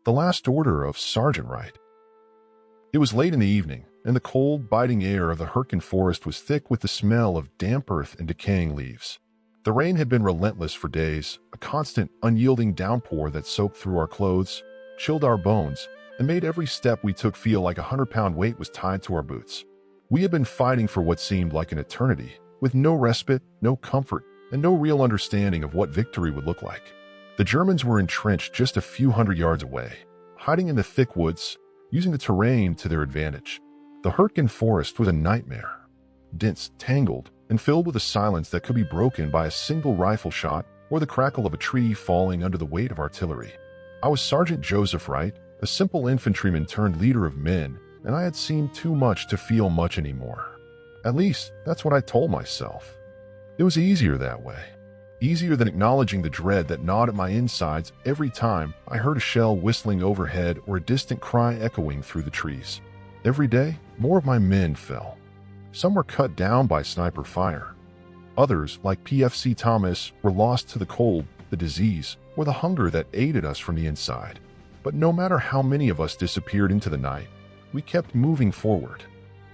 The Last Order of Sergeant Wright. It was late in the evening, and the cold, biting air of the Hürtgen Forest was thick with the smell of damp earth and decaying leaves. The rain had been relentless for days, a constant, unyielding downpour that soaked through our clothes, chilled our bones, and made every step we took feel like a 100-pound weight was tied to our boots. We had been fighting for what seemed like an eternity, with no respite, no comfort, and no real understanding of what victory would look like. The Germans were entrenched just a few hundred yards away, hiding in the thick woods, using the terrain to their advantage. The Hürtgen Forest was a nightmare, dense, tangled, and filled with a silence that could be broken by a single rifle shot or the crackle of a tree falling under the weight of artillery. I was Sergeant Joseph Wright, a simple infantryman turned leader of men, and I had seen too much to feel much anymore. At least, that's what I told myself. It was easier that way. Easier than acknowledging the dread that gnawed at my insides every time I heard a shell whistling overhead or a distant cry echoing through the trees. Every day, more of my men fell. Some were cut down by sniper fire. Others, like PFC Thomas, were lost to the cold, the disease, or the hunger that aided us from the inside. But no matter how many of us disappeared into the night, we kept moving forward.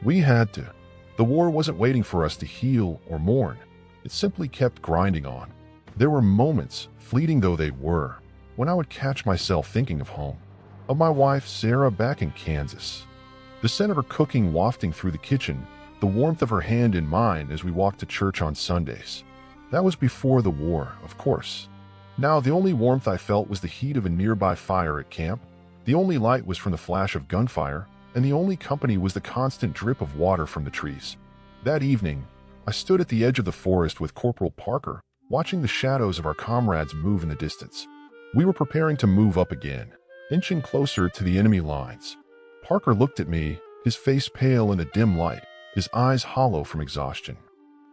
We had to. The war wasn't waiting for us to heal or mourn. It simply kept grinding on. There were moments, fleeting though they were, when I would catch myself thinking of home, of my wife Sarah back in Kansas. The scent of her cooking wafting through the kitchen, the warmth of her hand in mine as we walked to church on Sundays. That was before the war, of course. Now the only warmth I felt was the heat of a nearby fire at camp, the only light was from the flash of gunfire, and the only company was the constant drip of water from the trees. That evening, I stood at the edge of the forest with Corporal Parker, watching the shadows of our comrades move in the distance. We were preparing to move up again, inching closer to the enemy lines. Parker looked at me, his face pale in the dim light, his eyes hollow from exhaustion.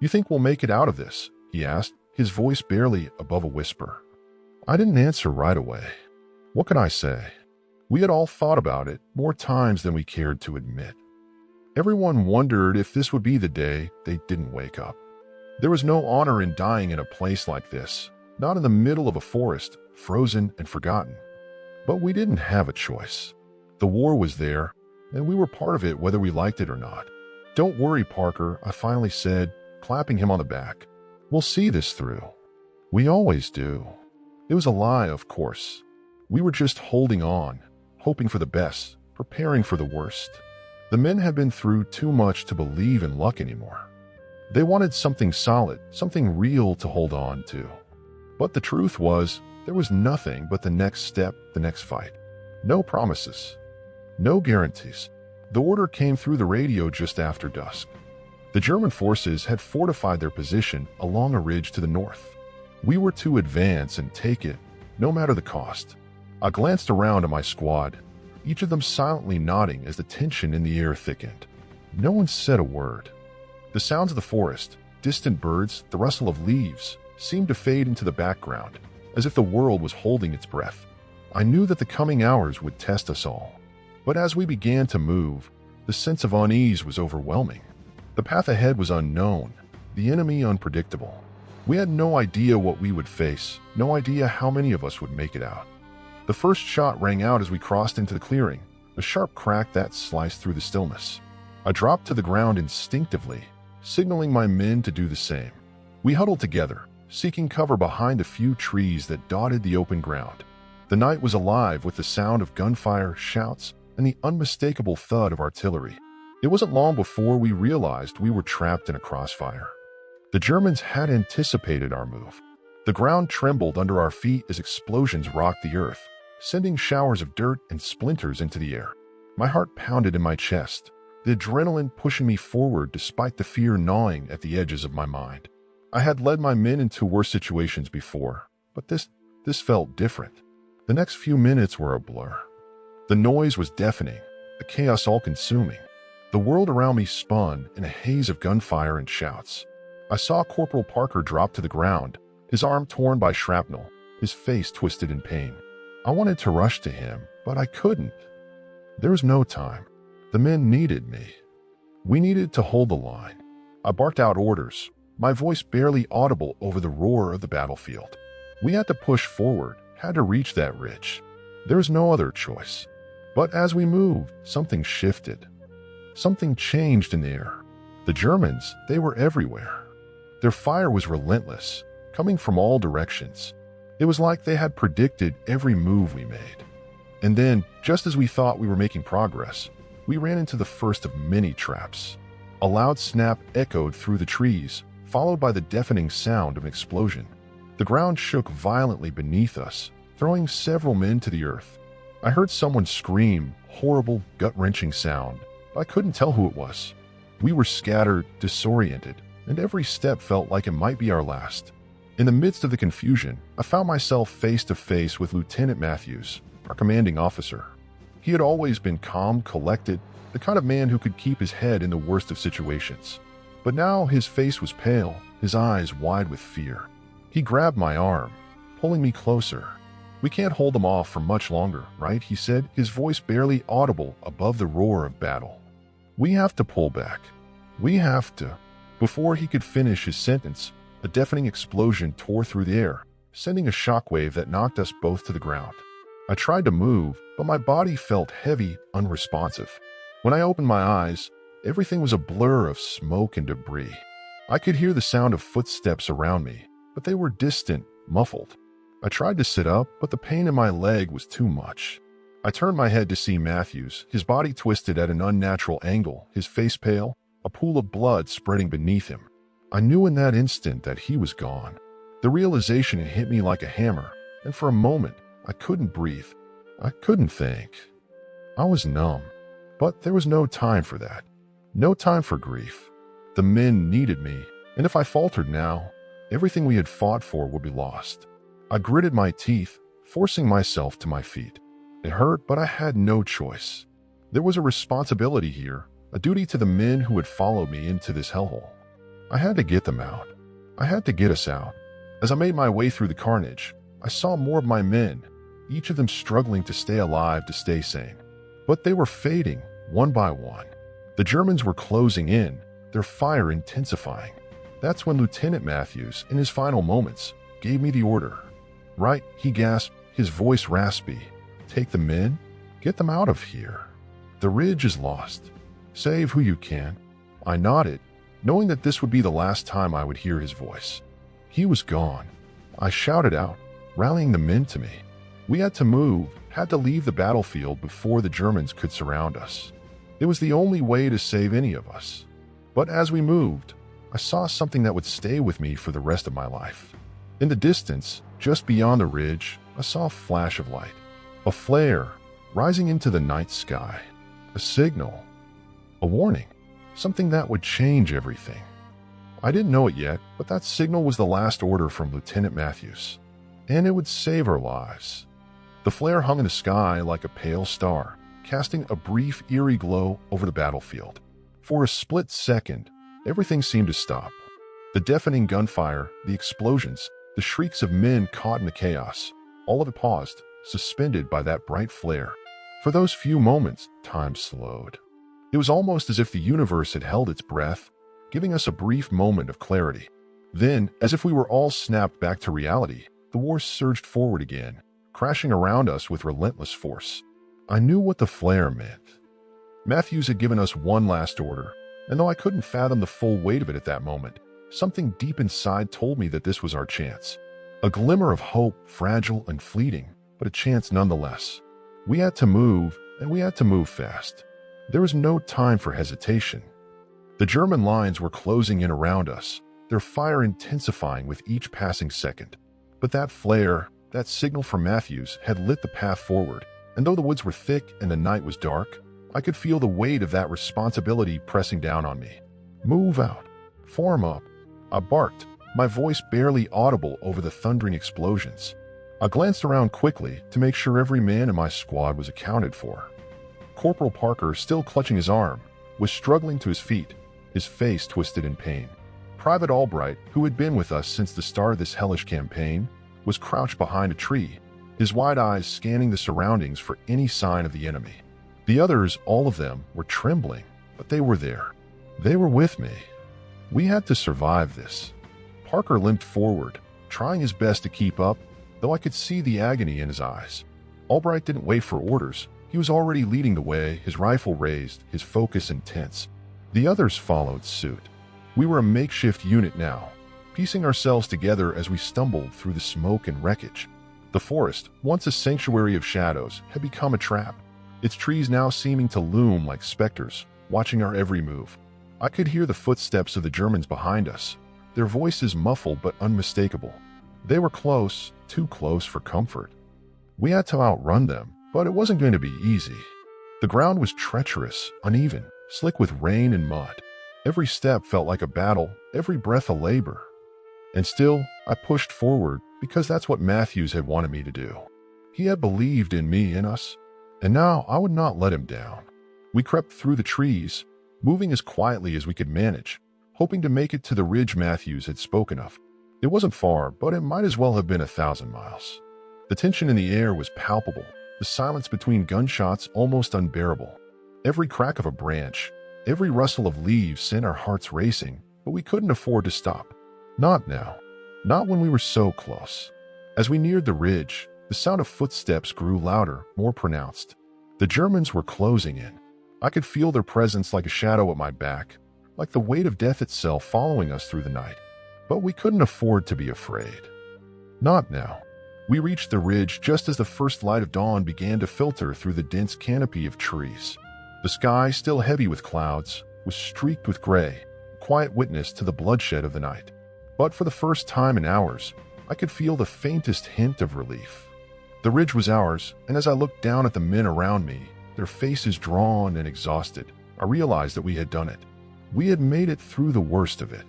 "You think we'll make it out of this?" he asked, his voice barely above a whisper. I didn't answer right away. What could I say? We had all thought about it more times than we cared to admit. Everyone wondered if this would be the day they didn't wake up. There was no honor in dying in a place like this, not in the middle of a forest, frozen and forgotten. But we didn't have a choice. The war was there, and we were part of it whether we liked it or not. "Don't worry, Parker," I finally said, clapping him on the back. "We'll see this through. We always do." It was a lie, of course. We were just holding on, hoping for the best, preparing for the worst. The men had been through too much to believe in luck anymore. They wanted something solid, something real to hold on to. But the truth was, there was nothing but the next step, the next fight. No promises. No guarantees. The order came through the radio just after dusk. The German forces had fortified their position along a ridge to the north. We were to advance and take it, no matter the cost. I glanced around at my squad, each of them silently nodding as the tension in the air thickened. No one said a word. The sounds of the forest, distant birds, the rustle of leaves, seemed to fade into the background, as if the world was holding its breath. I knew that the coming hours would test us all. But as we began to move, the sense of unease was overwhelming. The path ahead was unknown, the enemy unpredictable. We had no idea what we would face, no idea how many of us would make it out. The first shot rang out as we crossed into the clearing, a sharp crack that sliced through the stillness. I dropped to the ground instinctively, signaling my men to do the same. We huddled together, seeking cover behind a few trees that dotted the open ground. The night was alive with the sound of gunfire, shouts, and the unmistakable thud of artillery. It wasn't long before we realized we were trapped in a crossfire. The Germans had anticipated our move. The ground trembled under our feet as explosions rocked the earth, sending showers of dirt and splinters into the air. My heart pounded in my chest, the adrenaline pushing me forward despite the fear gnawing at the edges of my mind. I had led my men into worse situations before, but this felt different. The next few minutes were a blur. The noise was deafening, the chaos all-consuming. The world around me spun in a haze of gunfire and shouts. I saw Corporal Parker drop to the ground, his arm torn by shrapnel, his face twisted in pain. I wanted to rush to him, but I couldn't. There was no time. The men needed me. We needed to hold the line. I barked out orders, my voice barely audible over the roar of the battlefield. We had to push forward, had to reach that ridge. There was no other choice. But as we moved, something shifted. Something changed in the air. The Germans, they were everywhere. Their fire was relentless, coming from all directions. It was like they had predicted every move we made. And then, just as we thought we were making progress, we ran into the first of many traps. A loud snap echoed through the trees, followed by the deafening sound of an explosion. The ground shook violently beneath us, throwing several men to the earth. I heard someone scream, horrible, gut-wrenching sound. I couldn't tell who it was. We were scattered, disoriented, and every step felt like it might be our last. In the midst of the confusion, I found myself face to face with Lieutenant Matthews, our commanding officer. He had always been calm, collected, the kind of man who could keep his head in the worst of situations. But now his face was pale, his eyes wide with fear. He grabbed my arm, pulling me closer. "We can't hold them off for much longer, right?" he said, his voice barely audible above the roar of battle. "We have to pull back. We have to." Before he could finish his sentence, a deafening explosion tore through the air, sending a shockwave that knocked us both to the ground. I tried to move, but my body felt heavy, unresponsive. When I opened my eyes, everything was a blur of smoke and debris. I could hear the sound of footsteps around me, but they were distant, muffled. I tried to sit up, but the pain in my leg was too much. I turned my head to see Matthews, his body twisted at an unnatural angle, his face pale, a pool of blood spreading beneath him. I knew in that instant that he was gone. The realization had hit me like a hammer, and for a moment, I couldn't breathe. I couldn't think. I was numb. But there was no time for that. No time for grief. The men needed me, and if I faltered now, everything we had fought for would be lost. I gritted my teeth, forcing myself to my feet. It hurt, but I had no choice. There was a responsibility here, a duty to the men who had followed me into this hellhole. I had to get them out. I had to get us out. As I made my way through the carnage, I saw more of my men, each of them struggling to stay alive, to stay sane. But they were fading, one by one. The Germans were closing in, their fire intensifying. That's when Lieutenant Matthews, in his final moments, gave me the order. "Wright," he gasped, his voice raspy. "Take the men? Get them out of here. The ridge is lost. Save who you can." I nodded, knowing that this would be the last time I would hear his voice. He was gone. I shouted out, rallying the men to me. We had to move, had to leave the battlefield before the Germans could surround us. It was the only way to save any of us. But as we moved, I saw something that would stay with me for the rest of my life. In the distance, just beyond the ridge, I saw a flash of light. A flare, rising into the night sky. A signal. A warning. Something that would change everything. I didn't know it yet, but that signal was the last order from Lieutenant Matthews. And it would save our lives. The flare hung in the sky like a pale star, casting a brief, eerie glow over the battlefield. For a split second, everything seemed to stop. The deafening gunfire, the explosions, the shrieks of men caught in the chaos, all of it paused, suspended by that bright flare. For those few moments, time slowed. It was almost as if the universe had held its breath, giving us a brief moment of clarity. Then, as if we were all snapped back to reality, the war surged forward again, crashing around us with relentless force. I knew what the flare meant. Matthews had given us one last order, and though I couldn't fathom the full weight of it at that moment, something deep inside told me that this was our chance. A glimmer of hope, fragile and fleeting, but a chance nonetheless. We had to move, and we had to move fast. There was no time for hesitation. The German lines were closing in around us, their fire intensifying with each passing second. But that flare, that signal from Matthews, had lit the path forward, and though the woods were thick and the night was dark, I could feel the weight of that responsibility pressing down on me. "Move out. Form up." I barked, my voice barely audible over the thundering explosions. I glanced around quickly to make sure every man in my squad was accounted for. Corporal Parker, still clutching his arm, was struggling to his feet, his face twisted in pain. Private Albright, who had been with us since the start of this hellish campaign, was crouched behind a tree, his wide eyes scanning the surroundings for any sign of the enemy. The others, all of them, were trembling, but they were there. They were with me. We had to survive this. Parker limped forward, trying his best to keep up, though I could see the agony in his eyes. Albright didn't wait for orders. He was already leading the way, his rifle raised, his focus intense. The others followed suit. We were a makeshift unit now, piecing ourselves together as we stumbled through the smoke and wreckage. The forest, once a sanctuary of shadows, had become a trap, its trees now seeming to loom like specters, watching our every move. I could hear the footsteps of the Germans behind us, their voices muffled but unmistakable. They were close, too close for comfort. We had to outrun them, but it wasn't going to be easy. The ground was treacherous, uneven, slick with rain and mud. Every step felt like a battle, every breath a labor. And still, I pushed forward because that's what Matthews had wanted me to do. He had believed in me and us, and now I would not let him down. We crept through the trees, moving as quietly as we could manage, hoping to make it to the ridge Matthews had spoken of. It wasn't far, but it might as well have been 1,000 miles. The tension in the air was palpable, the silence between gunshots almost unbearable. Every crack of a branch, every rustle of leaves sent our hearts racing, but we couldn't afford to stop. Not now. Not when we were so close. As we neared the ridge, the sound of footsteps grew louder, more pronounced. The Germans were closing in. I could feel their presence like a shadow at my back, like the weight of death itself following us through the night. But we couldn't afford to be afraid. Not now. We reached the ridge just as the first light of dawn began to filter through the dense canopy of trees. The sky, still heavy with clouds, was streaked with gray, a quiet witness to the bloodshed of the night. But for the first time in hours, I could feel the faintest hint of relief. The ridge was ours, and as I looked down at the men around me, their faces drawn and exhausted, I realized that we had done it. We had made it through the worst of it.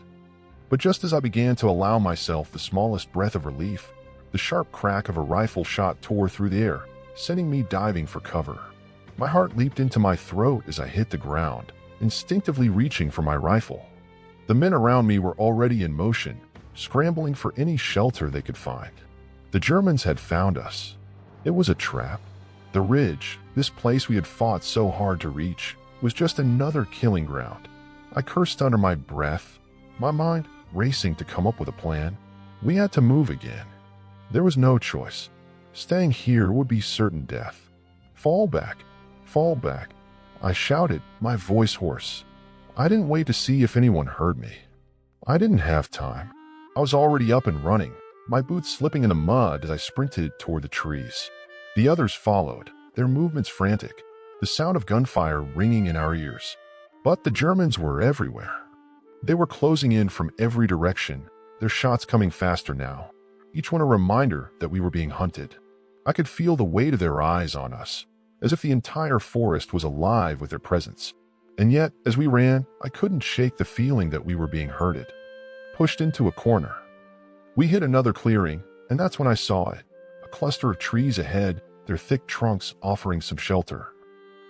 But just as I began to allow myself the smallest breath of relief, the sharp crack of a rifle shot tore through the air, sending me diving for cover. My heart leaped into my throat as I hit the ground, instinctively reaching for my rifle. The men around me were already in motion, scrambling for any shelter they could find. The Germans had found us. It was a trap. The ridge, this place we had fought so hard to reach, was just another killing ground. I cursed under my breath, my mind racing to come up with a plan. We had to move again. There was no choice. Staying here would be certain death. Fall back, fall back, I shouted, my voice hoarse. I didn't wait to see if anyone heard me. I didn't have time. I was already up and running, my boots slipping in the mud as I sprinted toward the trees. The others followed, their movements frantic, the sound of gunfire ringing in our ears. But the Germans were everywhere. They were closing in from every direction, their shots coming faster now, each one a reminder that we were being hunted. I could feel the weight of their eyes on us, as if the entire forest was alive with their presence. And yet, as we ran, I couldn't shake the feeling that we were being herded, pushed into a corner. We hit another clearing, and that's when I saw it, a cluster of trees ahead, their thick trunks offering some shelter.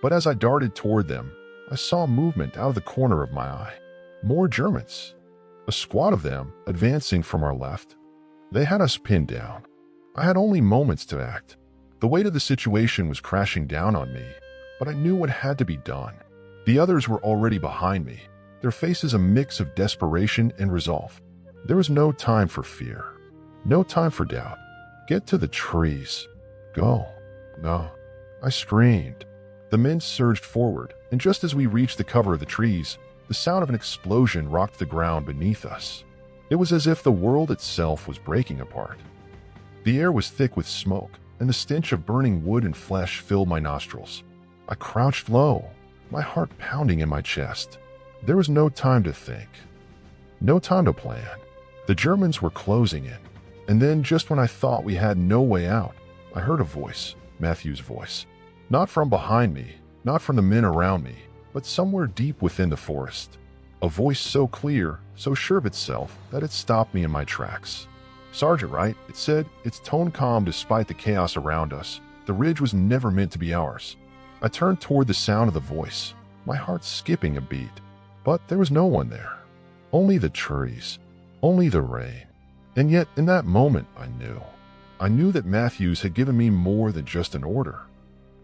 But as I darted toward them, I saw movement out of the corner of my eye. More Germans. A squad of them advancing from our left. They had us pinned down. I had only moments to act. The weight of the situation was crashing down on me, but I knew what had to be done. The others were already behind me, their faces a mix of desperation and resolve. There was no time for fear, no time for doubt. Get to the trees. Go. No. I screamed. The men surged forward, and just as we reached the cover of the trees, the sound of an explosion rocked the ground beneath us. It was as if the world itself was breaking apart. The air was thick with smoke, and the stench of burning wood and flesh filled my nostrils. I crouched low, my heart pounding in my chest. There was no time to think. No time to plan. The Germans were closing in, and then just when I thought we had no way out, I heard a voice, Matthew's voice. Not from behind me, not from the men around me, but somewhere deep within the forest. A voice so clear, so sure of itself, that it stopped me in my tracks. Sergeant Wright, it said, its tone calm despite the chaos around us. The ridge was never meant to be ours. I turned toward the sound of the voice, my heart skipping a beat. But there was no one there. Only the trees, only the rain. And yet, in that moment, I knew that Matthews had given me more than just an order.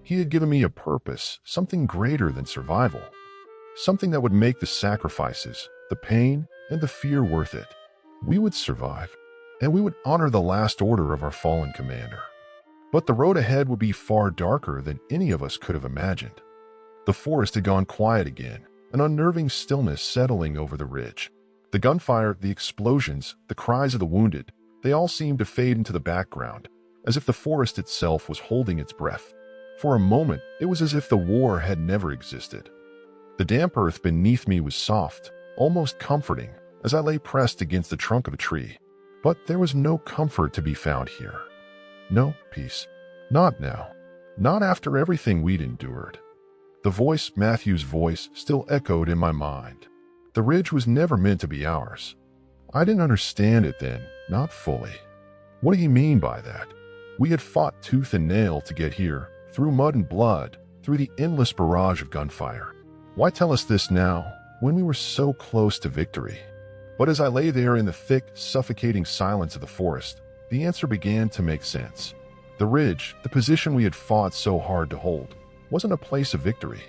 He had given me a purpose, something greater than survival. Something that would make the sacrifices, the pain, and the fear worth it. We would survive, and we would honor the last order of our fallen commander. But the road ahead would be far darker than any of us could have imagined. The forest had gone quiet again, an unnerving stillness settling over the ridge. The gunfire, the explosions, the cries of the wounded, they all seemed to fade into the background, as if the forest itself was holding its breath. For a moment, it was as if the war had never existed. The damp earth beneath me was soft, almost comforting, as I lay pressed against the trunk of a tree. But there was no comfort to be found here. No peace. Not now. Not after everything we'd endured. The voice, Matthew's voice, still echoed in my mind. The ridge was never meant to be ours. I didn't understand it then, not fully. What do you mean by that? We had fought tooth and nail to get here, through mud and blood, through the endless barrage of gunfire. Why tell us this now, when we were so close to victory? But as I lay there in the thick, suffocating silence of the forest, the answer began to make sense. The ridge, the position we had fought so hard to hold, wasn't a place of victory.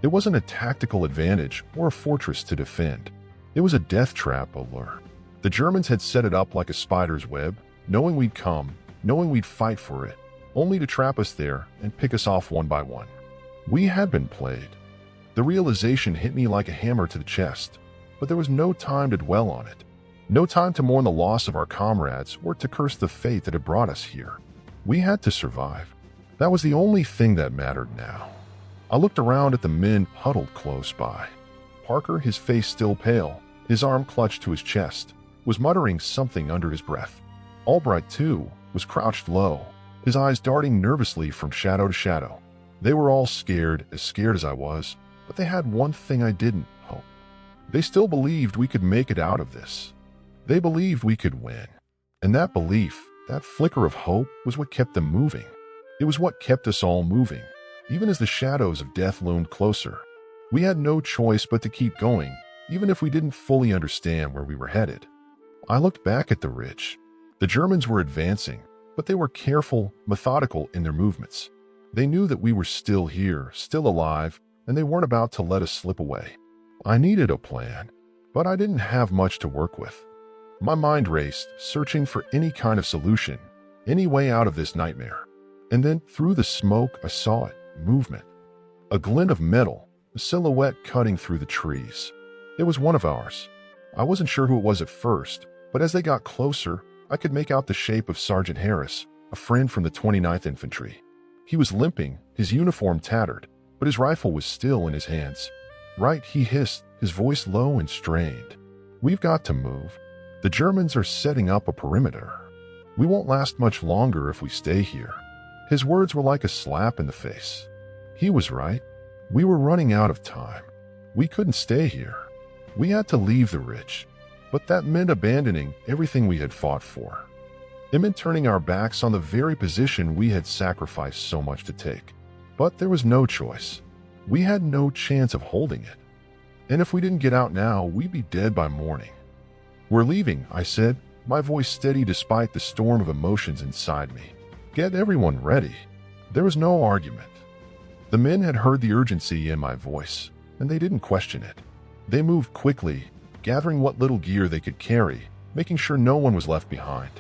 It wasn't a tactical advantage or a fortress to defend. It was a death trap, a lure. The Germans had set it up like a spider's web, knowing we'd come, knowing we'd fight for it, only to trap us there and pick us off one by one. We had been played. The realization hit me like a hammer to the chest, but there was no time to dwell on it. No time to mourn the loss of our comrades or to curse the fate that had brought us here. We had to survive. That was the only thing that mattered now. I looked around at the men huddled close by. Parker, his face still pale, his arm clutched to his chest, was muttering something under his breath. Albright, too, was crouched low, his eyes darting nervously from shadow to shadow. They were all scared as I was, but they had one thing I didn't: hope. They still believed we could make it out of this. They believed we could win. And that belief, that flicker of hope, was what kept them moving. It was what kept us all moving, even as the shadows of death loomed closer. We had no choice but to keep going, even if we didn't fully understand where we were headed. I looked back at the ridge. The Germans were advancing, but they were careful, methodical in their movements. They knew that we were still here, still alive, and they weren't about to let us slip away. I needed a plan, but I didn't have much to work with. My mind raced, searching for any kind of solution, any way out of this nightmare. And then, through the smoke, I saw it, movement. A glint of metal, a silhouette cutting through the trees. It was one of ours. I wasn't sure who it was at first, but as they got closer, I could make out the shape of Sergeant Harris, a friend from the 29th Infantry. He was limping, his uniform tattered, but his rifle was still in his hands. "Wright," he hissed, his voice low and strained. "We've got to move. The Germans are setting up a perimeter. We won't last much longer if we stay here." His words were like a slap in the face. He was right. We were running out of time. We couldn't stay here. We had to leave the ridge. But that meant abandoning everything we had fought for. It meant turning our backs on the very position we had sacrificed so much to take. But there was no choice. We had no chance of holding it. And if we didn't get out now, we'd be dead by morning. "We're leaving," I said, my voice steady despite the storm of emotions inside me. "Get everyone ready." There was no argument. The men had heard the urgency in my voice, and they didn't question it. They moved quickly, gathering what little gear they could carry, making sure no one was left behind.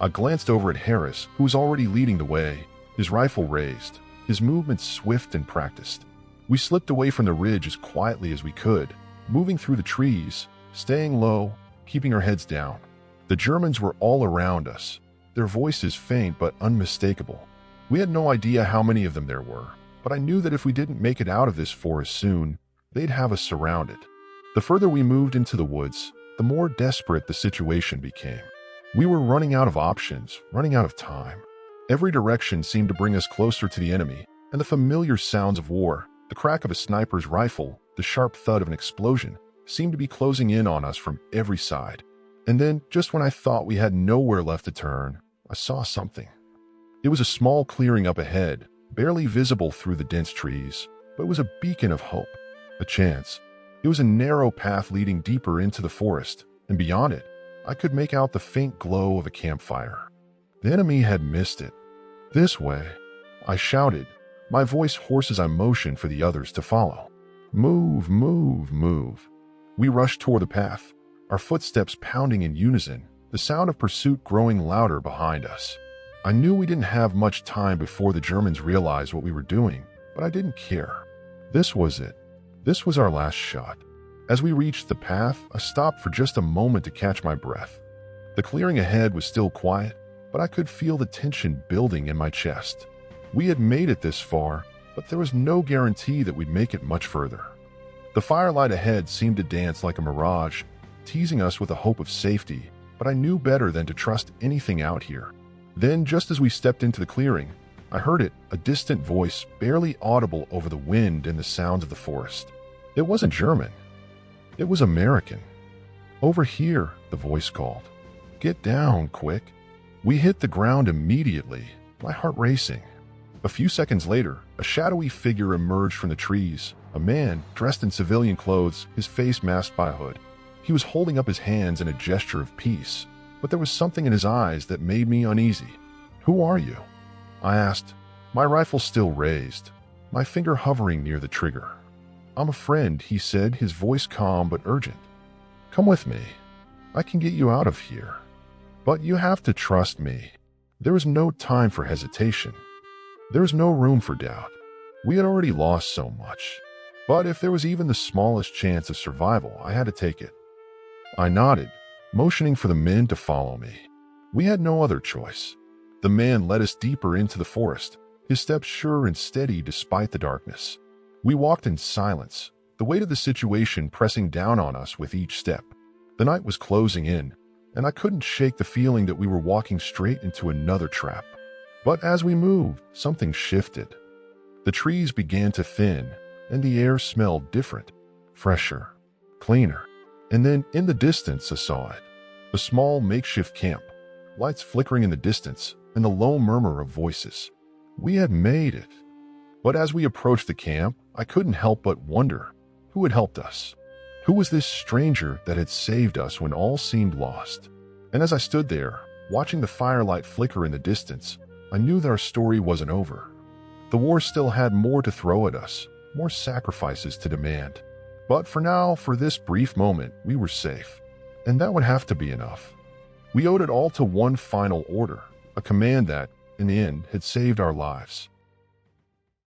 I glanced over at Harris, who was already leading the way, his rifle raised, his movements swift and practiced. We slipped away from the ridge as quietly as we could, moving through the trees, staying low, keeping our heads down. The Germans were all around us, their voices faint but unmistakable. We had no idea how many of them there were, but I knew that if we didn't make it out of this forest soon, they'd have us surrounded. The further we moved into the woods, the more desperate the situation became. We were running out of options, running out of time. Every direction seemed to bring us closer to the enemy, and the familiar sounds of war, the crack of a sniper's rifle, the sharp thud of an explosion, seemed to be closing in on us from every side. And then, just when I thought we had nowhere left to turn, I saw something. It was a small clearing up ahead, barely visible through the dense trees, but it was a beacon of hope, a chance. It was a narrow path leading deeper into the forest, and beyond it, I could make out the faint glow of a campfire. The enemy had missed it. "This way," I shouted, my voice hoarse as I motioned for the others to follow. "Move, move, move." We rushed toward the path, our footsteps pounding in unison, the sound of pursuit growing louder behind us. I knew we didn't have much time before the Germans realized what we were doing, but I didn't care. This was it. This was our last shot. As we reached the path, I stopped for just a moment to catch my breath. The clearing ahead was still quiet, but I could feel the tension building in my chest. We had made it this far, but there was no guarantee that we'd make it much further. The firelight ahead seemed to dance like a mirage, teasing us with a hope of safety, but I knew better than to trust anything out here. Then, just as we stepped into the clearing, I heard it, a distant voice, barely audible over the wind and the sounds of the forest. It wasn't German. It was American. "Over here," the voice called. "Get down, quick." We hit the ground immediately, my heart racing. A few seconds later, a shadowy figure emerged from the trees, a man dressed in civilian clothes, his face masked by a hood. He was holding up his hands in a gesture of peace, but there was something in his eyes that made me uneasy. "Who are you?" I asked, my rifle still raised, my finger hovering near the trigger. "I'm a friend," he said, his voice calm but urgent. "Come with me. I can get you out of here. But you have to trust me." There was no time for hesitation. There was no room for doubt. We had already lost so much. But if there was even the smallest chance of survival, I had to take it. I nodded, motioning for the men to follow me. We had no other choice. The man led us deeper into the forest, his steps sure and steady despite the darkness. We walked in silence, the weight of the situation pressing down on us with each step. The night was closing in, and I couldn't shake the feeling that we were walking straight into another trap. But as we moved, something shifted. The trees began to thin, and the air smelled different, fresher, cleaner. And then, in the distance, I saw it. A small makeshift camp, lights flickering in the distance, and the low murmur of voices. We had made it. But as we approached the camp, I couldn't help but wonder, who had helped us? Who was this stranger that had saved us when all seemed lost? And as I stood there, watching the firelight flicker in the distance, I knew that our story wasn't over. The war still had more to throw at us, more sacrifices to demand. But for now, for this brief moment, we were safe. And that would have to be enough. We owed it all to one final order, a command that, in the end, had saved our lives.